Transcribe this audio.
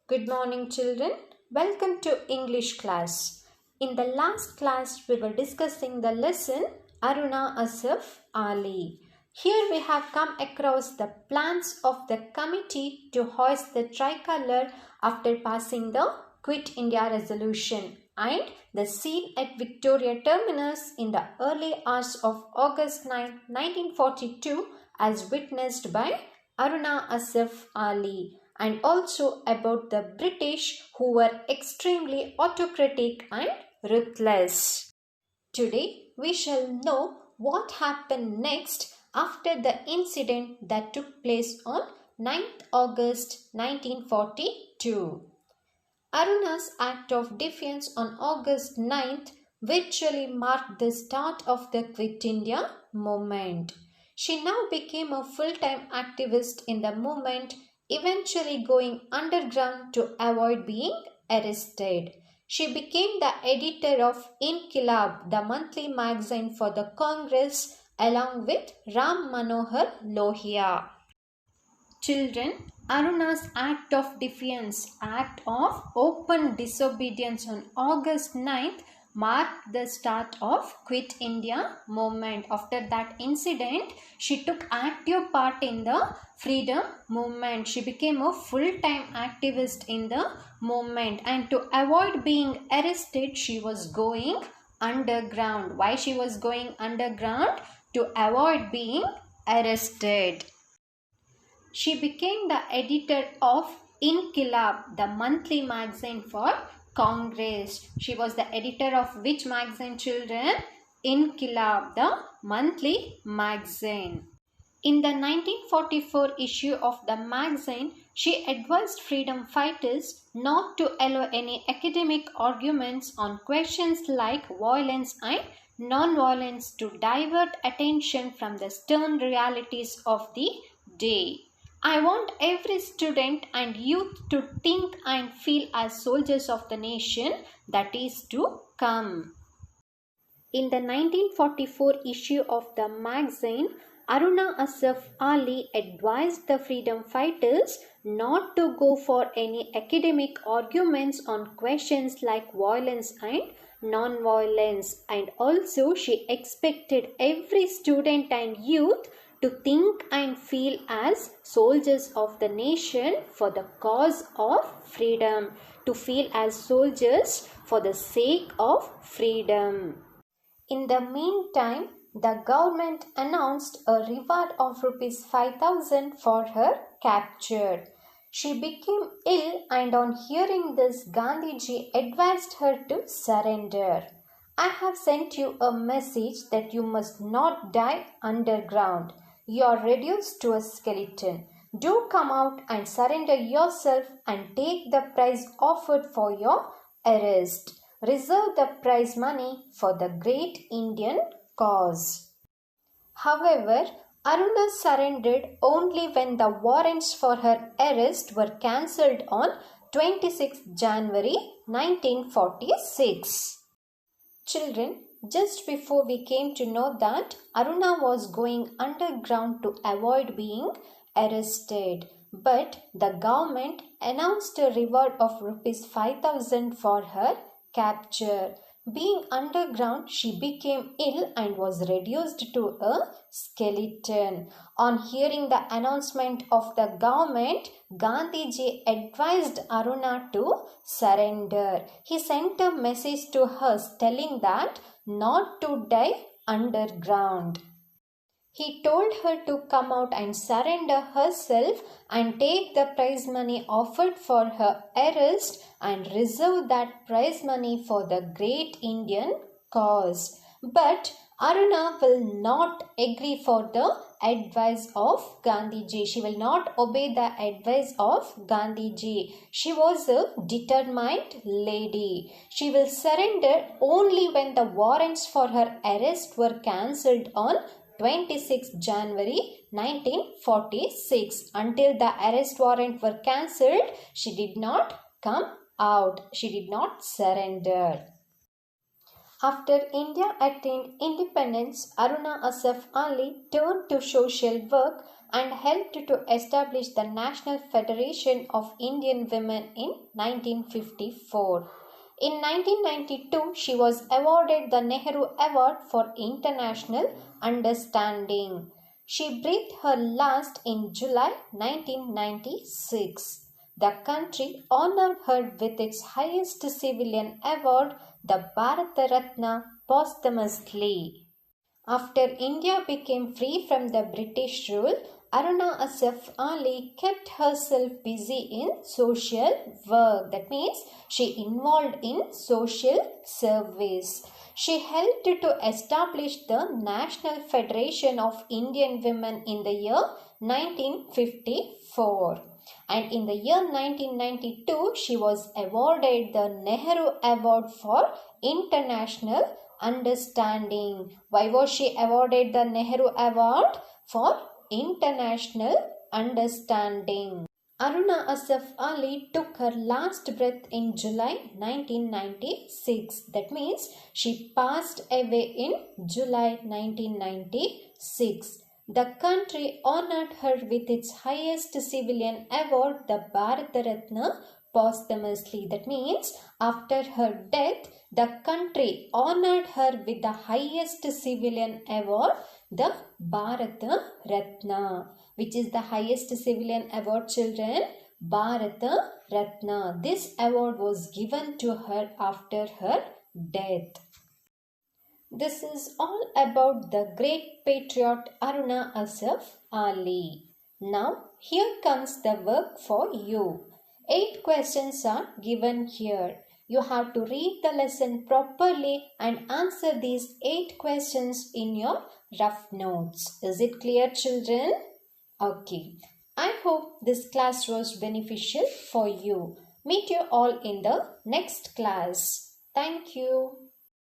Good morning, children. Welcome to English class. In the last class, we were discussing the lesson Aruna, Asaf, Ali. Here we have come across the plans of the committee to hoist the tricolour after passing the Quit India resolution and the scene at Victoria Terminus in the early hours of August 9, 1942 as witnessed by Aruna, Asaf, Ali, and also about the British who were extremely autocratic and ruthless. Today we shall know what happened next after the incident that took place on 9th August 1942. Aruna's act of defiance on August 9th virtually marked the start of the Quit India movement. She now became a full-time activist in the movement, eventually going underground to avoid being arrested. She became the editor of Inqilab, the monthly magazine for the Congress, along with Ram Manohar Lohia. Children, Aruna's act of defiance, act of open disobedience on August 9th marked the start of Quit India movement. After that incident, she took active part in the freedom movement. She became a full-time activist in the movement, and to avoid being arrested, she was going underground. Why she was going underground? To avoid being arrested. She became the editor of Inqilab, the monthly magazine for Congress. She was the editor of which magazine, children? Inqilab, the monthly magazine. In the 1944 issue of the magazine, she advised freedom fighters not to allow any academic arguments on questions like violence and non-violence to divert attention from the stern realities of the day. I want every student and youth to think and feel as soldiers of the nation that is to come. In the 1944 issue of the magazine, Aruna, Asaf, Ali advised the freedom fighters not to go for any academic arguments on questions like violence and non-violence, and also she expected every student and youth to think and feel as soldiers of the nation for the cause of freedom, to feel as soldiers for the sake of freedom. In the meantime, the government announced a reward of ₹5,000 for her capture. She became ill, and on hearing this, Gandhiji advised her to surrender. I have sent you a message that you must not die underground. You are reduced to a skeleton. Do come out and surrender yourself and take the prize offered for your arrest. Reserve the prize money for the great Indian cause. However, Aruna surrendered only when the warrants for her arrest were cancelled on 26 January 1946. Children, just before we came to know that Aruna was going underground to avoid being arrested, but the government announced a reward of ₹5,000 for her capture. Being underground, she became ill and was reduced to a skeleton. On hearing the announcement of the government, Gandhiji advised Aruna to surrender. He sent a message to her telling that not to die underground. He told her to come out and surrender herself and take the prize money offered for her arrest and reserve that prize money for the great Indian cause. But Aruna will not agree for the advice of Gandhiji. She will not obey the advice of Gandhiji. She was a determined lady. She will surrender only when the warrants for her arrest were cancelled on 26 January 1946. Until the arrest warrant were cancelled, she did not come out. She did not surrender. After India attained independence, Aruna Asaf Ali turned to social work and helped to establish the National Federation of Indian Women in 1954. In 1992, she was awarded the Nehru Award for International Understanding. She breathed her last in July 1996. The country honored her with its highest civilian award, the Bharat Ratna, posthumously. After India became free from the British rule, Aruna Asaf Ali kept herself busy in social work. That means she involved in social service. She helped to establish the National Federation of Indian Women in the year 1954. And in the year 1992, she was awarded the Nehru Award for International Understanding. Why was she awarded the Nehru Award? For International Understanding. Aruna Asaf Ali took her last breath in July 1996. That means she passed away in July 1996. The country honored her with its highest civilian award, the Bharat Ratna, posthumously. That means after her death, the country honored her with the highest civilian award, the Bharat Ratna. Which is the highest civilian award, children? Bharat Ratna. This award was given to her after her death. This is all about the great patriot Aruna Asaf Ali. Now, here comes the work for you. 8 questions are given here. You have to read the lesson properly and answer these 8 questions in your rough notes. Is it clear, children? Okay. I hope this class was beneficial for you. Meet you all in the next class. Thank you.